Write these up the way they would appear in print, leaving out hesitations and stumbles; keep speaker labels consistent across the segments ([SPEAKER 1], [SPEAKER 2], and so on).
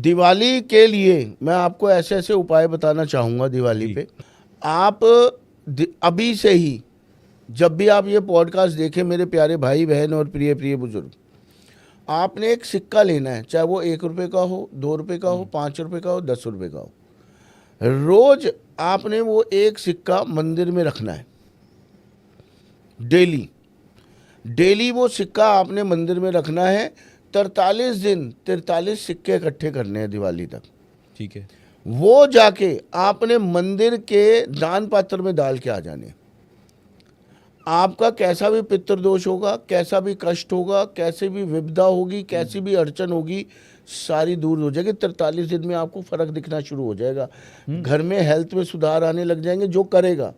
[SPEAKER 1] दिवाली के लिए मैं आपको ऐसे ऐसे उपाय बताना चाहूँगा दिवाली पे। आप अभी से ही, जब भी आप ये पॉडकास्ट देखें मेरे प्यारे भाई बहन और प्रिय प्रिय बुजुर्ग, आपने एक सिक्का लेना है, चाहे वो 1 रुपये का हो, 2 रुपये का हो, 5 रुपये का हो, 10 रुपये का हो। रोज आपने वो एक सिक्का मंदिर में रखना है। डेली डेली वो सिक्का आपने मंदिर में रखना है। 43 दिन 43 सिक्के इकट्ठे करने हैं दिवाली तक।
[SPEAKER 2] ठीक है।
[SPEAKER 1] वो जाके आपने मंदिर के दान पात्र में डाल के आ जाने। आपका कैसा भी पितृदोष होगा, कैसा भी कष्ट होगा, कैसे भी विपदा होगी, कैसी भी अड़चन होगी, सारी दूर हो जाएगी। 43 दिन में आपको फर्क दिखना शुरू हो जाएगा। घर में हेल्थ में सुधार आने लग जाएंगे। जो करेगा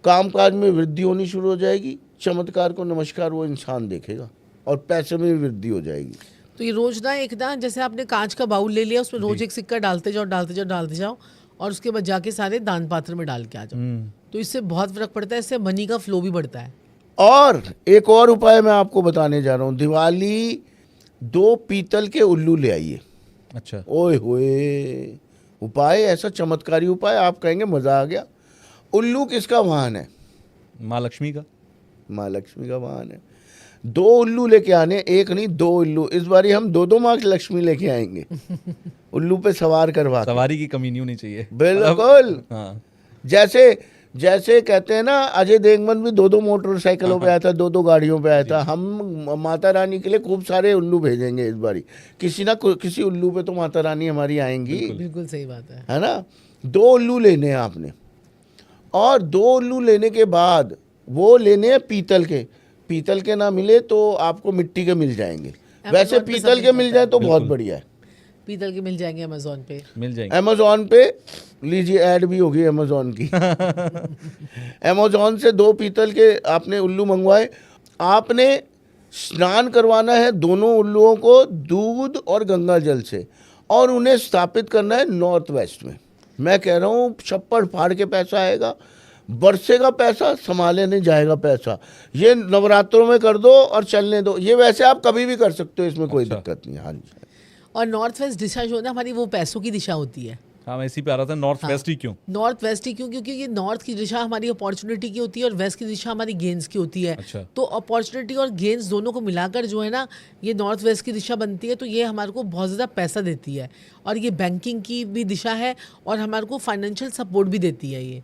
[SPEAKER 1] कामकाज में वृद्धि होनी शुरू हो जाएगी। चमत्कार को नमस्कार वो इंसान देखेगा और पैसे में भी वृद्धि हो जाएगी।
[SPEAKER 3] तो ये रोज ना एक ना, जैसे आपने कांच का बाउल ले लिया, उसमें रोज एक सिक्का डालते जाओ डालते जाओ डालते जाओ, और उसके बाद जाके सारे दान पात्र में डाल के आ जाओ। तो इससे बहुत फर्क पड़ता है। इससे मनी का फ्लो भी बढ़ता है।
[SPEAKER 1] और एक और उपाय मैं आपको बताने जा रहा हूँ। दिवाली 2 पीतल के उल्लू ले आइए।
[SPEAKER 2] अच्छा।
[SPEAKER 1] ओए होए, उपाय ऐसा चमत्कारी उपाय, आप कहेंगे मजा आ गया। उल्लू किसका वाहन है?
[SPEAKER 2] माँ लक्ष्मी का।
[SPEAKER 1] माँ लक्ष्मी का वाहन है। 2 उल्लू लेके आने, एक नहीं 2 उल्लू। इस बारी हम 2 माँ लक्ष्मी लेके आएंगे उल्लू पे सवार करवा के।
[SPEAKER 2] सवारी की कमी नहीं होनी चाहिए।
[SPEAKER 1] बिल्कुल।
[SPEAKER 2] हाँ।
[SPEAKER 1] जैसे कहते हैं ना, अजय देवगन भी 2 मोटरसाइकिलों पे आया था, 2 गाड़ियों पे आया था। हम माता रानी के लिए खूब सारे उल्लू भेजेंगे इस बारी। किसी उल्लू पे तो माता रानी हमारी आएंगी।
[SPEAKER 3] बिल्कुल सही बात
[SPEAKER 1] है ना। 2 उल्लू लेने हैं आपने, और 2 उल्लू लेने के बाद वो लेने हैं पीतल के ना मिले तो आपको मिट्टी के मिल जाएंगे। वैसे पीतल के मिल जाए तो बहुत बढ़िया है।
[SPEAKER 3] पीतल के मिल जाएंगे अमेज़न पे।
[SPEAKER 2] मिल जाएंगे
[SPEAKER 1] अमेज़न पे लीजिए, ऐड भी होगी अमेज़न की। अमेज़न से 2 पीतल के आपने उल्लू मंगवाए। आपने स्नान करवाना है दोनों उल्लुओं को दूध और गंगा जल से, और उन्हें स्थापित करना है नॉर्थ वेस्ट में। मैं कह रहा हूँ छप्पड़ फाड़ के पैसा आएगा, बरसेगा पैसा, संभाले नहीं जाएगा पैसा। ये नवरात्रों में कर दो और चलने दो। ये वैसे आप कभी भी कर सकते हो, इसमें कोई दिक्कत नहीं। हाँ जी।
[SPEAKER 3] और नॉर्थ वेस्ट दिशा जो है ना हमारी, वो पैसों की दिशा होती है।
[SPEAKER 2] हाँ, मैं इसी पे आ रहा था। नॉर्थ वेस्ट ही क्यों?
[SPEAKER 3] नॉर्थ वेस्ट ही क्यों? क्योंकि ये नॉर्थ की दिशा हमारी अपॉर्चुनिटी की होती है और वेस्ट की दिशा हमारी गेन्स की होती है।
[SPEAKER 2] अच्छा।
[SPEAKER 3] तो अपॉर्चुनिटी और गेन्स दोनों को मिलाकर जो है ना, ये नॉर्थ वेस्ट की दिशा बनती है। तो ये हमारे को बहुत ज़्यादा पैसा देती है, और ये बैंकिंग की भी दिशा है, और हमारे को फाइनेंशियल सपोर्ट भी देती है ये।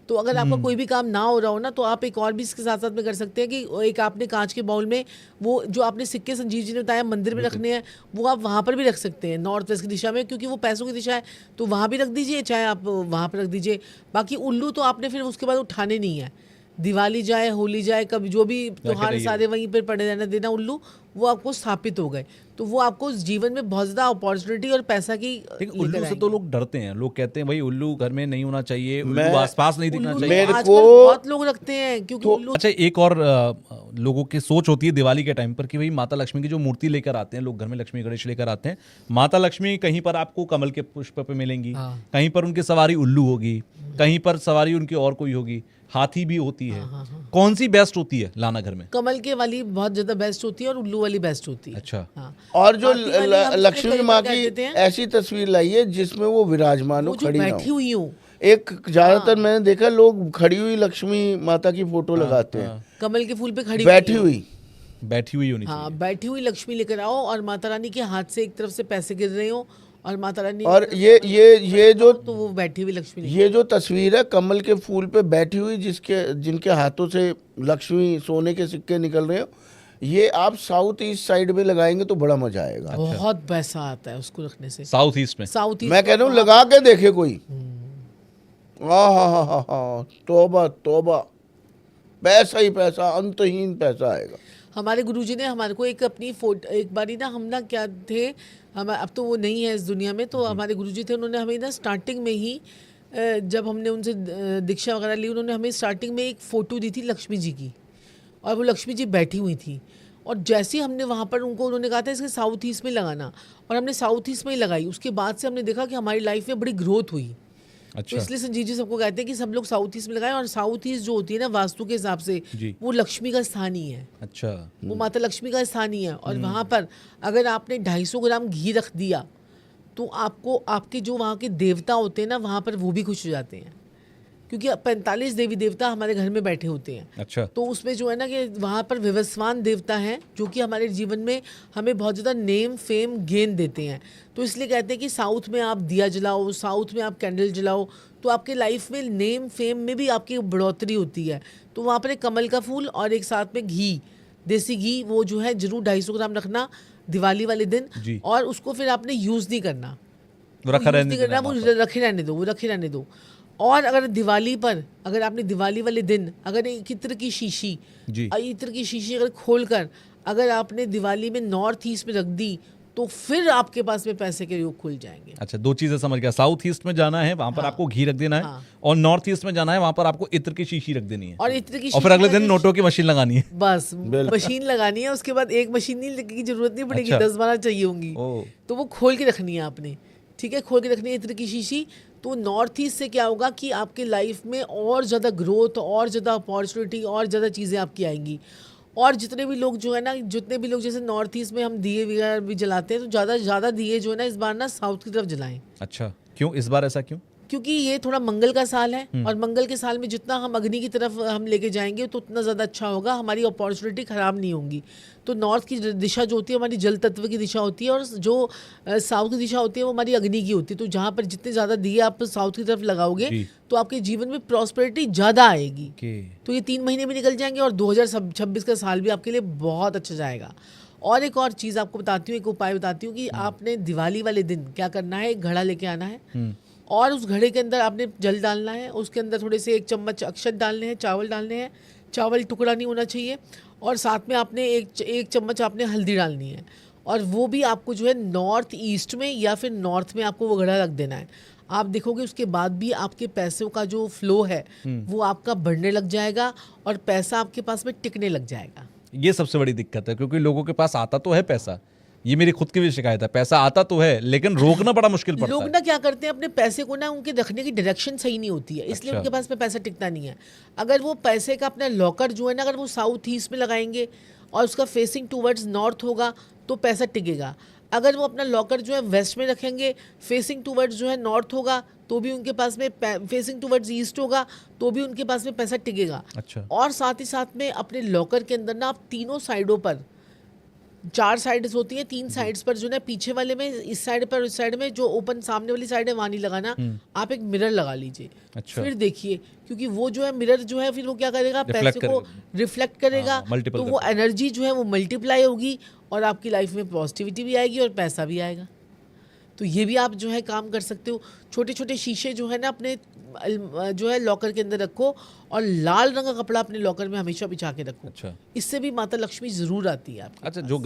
[SPEAKER 3] तो अगर आपका कोई भी काम ना हो रहा हो ना, तो आप एक और भी इसके साथ साथ में कर सकते हैं कि एक आपने कांच के बाउल में वो जो आपने सिक्के संजीव जी ने बताया मंदिर में रखने हैं, वो आप वहाँ पर भी रख सकते हैं नॉर्थ वेस्ट की दिशा में, क्योंकि वो पैसों की दिशा है। तो वहाँ भी रख दीजिए, चाहे आप वहाँ पर रख दीजिए। बाकी उल्लू तो आपने फिर उसके बाद उठाने नहीं है। दिवाली जाए, होली जाए, कभी जो भी त्योहार सारे वहीं पर पड़े रहने देना उल्लू, वो आपको स्थापित हो गए। तो वो आपको जीवन में बहुत ज़्यादा अपॉर्चुनिटी और पैसा की।
[SPEAKER 2] उल्लू से तो लोग डरते हैं। लोग कहते हैं भाई उल्लू घर में नहीं होना चाहिए, उल्लू आसपास नहीं दिखना चाहिए।
[SPEAKER 1] मेरे
[SPEAKER 3] आजकल
[SPEAKER 1] को
[SPEAKER 3] बहुत लोग रखते हैं क्योंकि उल्लू।
[SPEAKER 2] अच्छा, एक और लोगों की सोच होती है दिवाली के टाइम पर कि भाई माता लक्ष्मी की जो मूर्ति लेकर आते हैं लोग घर में, लक्ष्मी गणेश लेकर आते हैं। माता लक्ष्मी कहीं पर आपको कमल के पुष्प पे मिलेंगी, कहीं पर उनकी सवारी उल्लू होगी, कहीं पर सवारी उनकी और कोई होगी, हाथी भी होती है। कौन सी बेस्ट होती है लाना घर में?
[SPEAKER 3] कमल के वाली बहुत ज्यादा बेस्ट होती है और उल्लू वाली बेस्ट होती है।
[SPEAKER 2] अच्छा।
[SPEAKER 3] हाँ।
[SPEAKER 1] और जो
[SPEAKER 3] हाथी वाली हम
[SPEAKER 1] लक्ष्मी
[SPEAKER 3] उसको
[SPEAKER 1] माँ
[SPEAKER 3] कई बार
[SPEAKER 1] की
[SPEAKER 3] कह देते हैं,
[SPEAKER 1] ऐसी तस्वीर लाइए जिसमें वो विराजमान हो,
[SPEAKER 3] वो जो
[SPEAKER 1] खड़ी ना
[SPEAKER 3] बैठी
[SPEAKER 1] हो।
[SPEAKER 3] हुई हूँ।
[SPEAKER 1] एक ज्यादातर मैंने देखा लोग खड़ी हुई लक्ष्मी माता की फोटो लगाते हैं।
[SPEAKER 3] कमल के फूल पे खड़ी
[SPEAKER 1] बैठी
[SPEAKER 3] हो।
[SPEAKER 1] हुई
[SPEAKER 2] बैठी हुई होनी
[SPEAKER 3] हाँ,
[SPEAKER 2] चाहिए।
[SPEAKER 3] बैठी हुई लक्ष्मी लेकर आओ, और माता रानी के हाथ से एक तरफ से पैसे गिर रहे हो, और माता रानी
[SPEAKER 1] और ये जो
[SPEAKER 3] तो वो बैठी हुई लक्ष्मी
[SPEAKER 1] ये जो तस्वीर है कमल के फूल पे बैठी हुई, जिनके हाथों से लक्ष्मी सोने के सिक्के निकल रहे हो, ये आप साउथ ईस्ट साइड में लगाएंगे तो बड़ा मजा आएगा।
[SPEAKER 3] बहुत पैसा आता है उसको रखने से।
[SPEAKER 2] साउथ ईस्ट में?
[SPEAKER 3] साउथ ईस्ट
[SPEAKER 1] मैं कह रहा हूँ लगा के देखे कोई। हाँ, तौबा तौबा, पैसा ही पैसा, अंतहीन पैसा आएगा।
[SPEAKER 3] हमारे गुरुजी ने हमारे को एक अपनी फोटो, एक बारी ना हम ना क्या थे, हम अब तो वो नहीं है इस दुनिया में। तो हमारे गुरुजी थे, उन्होंने हमें ना स्टार्टिंग में ही जब हमने उनसे दीक्षा वगैरह ली, उन्होंने हमें स्टार्टिंग में एक फ़ोटो दी थी लक्ष्मी जी की, और वो लक्ष्मी जी बैठी हुई थी। और जैसे ही हमने वहाँ पर उनको, उन्होंने कहा था इसके साउथ ईस्ट में लगाना, और हमने साउथ ईस्ट में ही लगाई। उसके बाद से हमने देखा कि हमारी लाइफ में बड़ी ग्रोथ हुई।
[SPEAKER 2] अच्छा।
[SPEAKER 3] तो इसलिए संजीव जी सबको कहते हैं कि सब लोग साउथ ईस्ट में लगाएं। और साउथ ईस्ट जो होती है ना वास्तु के हिसाब से, वो लक्ष्मी का स्थान ही है।
[SPEAKER 2] अच्छा।
[SPEAKER 3] वो माता लक्ष्मी का स्थान ही है। और वहाँ पर अगर आपने 250 ग्राम घी रख दिया तो आपको आपके जो वहाँ के देवता होते हैं ना, वहाँ पर वो भी खुश हो जाते हैं, क्योंकि 45 देवी देवता हमारे घर में बैठे होते हैं।
[SPEAKER 2] अच्छा।
[SPEAKER 3] तो उसमें जो है ना कि वहाँ पर विवस्वान देवता हैं, जो कि हमारे जीवन में हमें बहुत ज़्यादा नेम फेम गेन देते हैं। तो इसलिए कहते हैं कि साउथ में आप दिया जलाओ, साउथ में आप कैंडल जलाओ, तो आपके लाइफ में नेम फेम में भी आपकी बढ़ोतरी होती है। तो वहाँ पर एक कमल का फूल और एक साथ में घी, देसी घी, वो जो है जरूर 250 ग्राम रखना दिवाली वाले दिन।
[SPEAKER 2] जी।
[SPEAKER 3] और उसको फिर आपने यूज़ नहीं करना,
[SPEAKER 2] वो रखा
[SPEAKER 3] यूज़
[SPEAKER 2] रहने
[SPEAKER 3] नहीं
[SPEAKER 2] देना
[SPEAKER 3] करना,
[SPEAKER 2] है
[SPEAKER 3] वो
[SPEAKER 2] वहाँ पर।
[SPEAKER 3] रखे रहने दो, वो रखे रहने दो। और अगर दिवाली पर, अगर आपने दिवाली वाले दिन अगर एक इत्र की शीशी,
[SPEAKER 2] जी।
[SPEAKER 3] इत्र की शीशी अगर खोलकर अगर आपने दिवाली में नॉर्थ ईस्ट में रख दी, तो फिर आपके पास में पैसे के योग खुल जाएंगे।
[SPEAKER 2] अच्छा, दो चीजें समझ गया। साउथ ईस्ट में जाना है, वहां पर
[SPEAKER 3] हाँ।
[SPEAKER 2] आपको घी रख देना है,
[SPEAKER 3] हाँ।
[SPEAKER 2] और नॉर्थ ईस्ट में जाना है, वहां पर आपको इत्र की शीशी रख देनी है,
[SPEAKER 3] और इत्र की
[SPEAKER 2] और फिर अगले
[SPEAKER 3] शीशी
[SPEAKER 2] दिन
[SPEAKER 3] का
[SPEAKER 2] नोटों की मशीन लगानी है।
[SPEAKER 3] बस मशीन लगानी है। उसके बाद एक मशीन नहीं की जरूरत नहीं पड़ेगी,
[SPEAKER 2] अच्छा।
[SPEAKER 3] 10-12 चाहिए होंगी।
[SPEAKER 2] ओह।
[SPEAKER 3] तो वो खोल के रखनी है आपने, ठीक है, खोल के रखनी है इत्र की शीशी। तो नॉर्थ ईस्ट से क्या होगा कि आपके लाइफ में और ज़्यादा ग्रोथ, और ज़्यादा अपॉर्चुनिटी, और ज़्यादा चीज़ें आपकी आएंगी। और जितने भी लोग जो है ना, जितने भी लोग जैसे नॉर्थ ईस्ट में हम दिए वगैरह भी जलाते हैं, तो ज़्यादा दिए जो है ना इस बार ना साउथ की तरफ जलाएं,
[SPEAKER 2] अच्छा, क्यों इस बार ऐसा क्यों?
[SPEAKER 3] क्योंकि ये थोड़ा मंगल का साल है। और मंगल के साल में जितना हम अग्नि की तरफ हम लेके जाएंगे तो उतना ज़्यादा अच्छा होगा, हमारी अपॉर्चुनिटी ख़राब नहीं होंगी। तो नॉर्थ की दिशा जो होती है हमारी जल तत्व की दिशा होती है, और जो साउथ की दिशा होती है वो हमारी अग्नि की होती है। तो जहाँ पर जितने ज़्यादा दिए आप साउथ की तरफ लगाओगे
[SPEAKER 2] जी।
[SPEAKER 3] तो आपके जीवन में प्रॉस्पेरिटी ज़्यादा आएगी।
[SPEAKER 2] ओके।
[SPEAKER 3] तो ये 3 महीने भी निकल जाएंगे और 2026 का साल भी आपके लिए बहुत अच्छा जाएगा। और एक और चीज़ आपको बताती हूँ, एक उपाय बताती हूँ कि आपने दिवाली वाले दिन क्या करना है, एक घड़ा लेके आना है, और उस घड़े के अंदर आपने जल डालना है। उसके अंदर थोड़े से 1 चम्मच अक्षत डालने हैं, चावल डालने हैं, चावल टुकड़ा नहीं होना चाहिए, और साथ में आपने एक चम्मच आपने हल्दी डालनी है। और वो भी आपको जो है नॉर्थ ईस्ट में या फिर नॉर्थ में आपको वो घड़ा रख देना है। आप देखोगे उसके बाद भी आपके पैसों का जो फ्लो है वो आपका बढ़ने लग जाएगा, और पैसा आपके पास में टिकने लग जाएगा।
[SPEAKER 2] ये सबसे बड़ी दिक्कत है, क्योंकि लोगों के पास आता तो है पैसा, ये मेरी खुद की भी शिकायत है, पैसा आता तो है लेकिन रोकना बड़ा मुश्किल पड़ता
[SPEAKER 3] लोग
[SPEAKER 2] है।
[SPEAKER 3] ना क्या करते हैं, अपने पैसे को ना उनके रखने की डायरेक्शन सही नहीं होती है, इसलिए
[SPEAKER 2] अच्छा।
[SPEAKER 3] उनके पास में पैसा टिकता नहीं है। अगर वो पैसे का अपना लॉकर जो है ना, अगर वो साउथ ईस्ट में लगाएंगे और उसका फेसिंग टूवर्ड्स नॉर्थ होगा तो पैसा टिकेगा। अगर वो अपना लॉकर जो है वेस्ट में रखेंगे, फेसिंग टूवर्ड्स जो है नॉर्थ होगा, तो भी उनके पास में फेसिंग टूवर्ड्स ईस्ट होगा तो भी उनके पास में पैसा टिकेगा।
[SPEAKER 2] अच्छा।
[SPEAKER 3] और साथ ही साथ में अपने लॉकर के अंदर ना आप तीनों साइडों पर, 4 साइड्स होती हैं, 3 साइड्स पर जो है पीछे वाले में, इस साइड पर, इस साइड में, जो ओपन सामने वाली साइड है वहाँ नहीं लगाना, आप एक मिरर लगा लीजिए।
[SPEAKER 2] अच्छा।
[SPEAKER 3] फिर देखिए, क्योंकि वो जो है मिरर जो है फिर वो क्या करेगा,
[SPEAKER 2] Reflect
[SPEAKER 3] पैसे को रिफ्लेक्ट करेगा,
[SPEAKER 2] हाँ, multiple
[SPEAKER 3] तो वो
[SPEAKER 2] करता
[SPEAKER 3] एनर्जी जो है वो मल्टीप्लाई होगी, और आपकी लाइफ में पॉजिटिविटी भी आएगी और पैसा भी आएगा। तो ये भी आप जो है काम कर सकते हो। छोटे छोटे शीशे जो है ना अपने जो है लॉकर के अंदर रखो, और लाल रंग का कपड़ा अपने लॉकर में हमेशा बिछा के रखो।
[SPEAKER 2] अच्छा।
[SPEAKER 3] इससे भी माता लक्ष्मी जरूर आती है आपके
[SPEAKER 2] अच्छा,
[SPEAKER 3] पास।
[SPEAKER 2] जो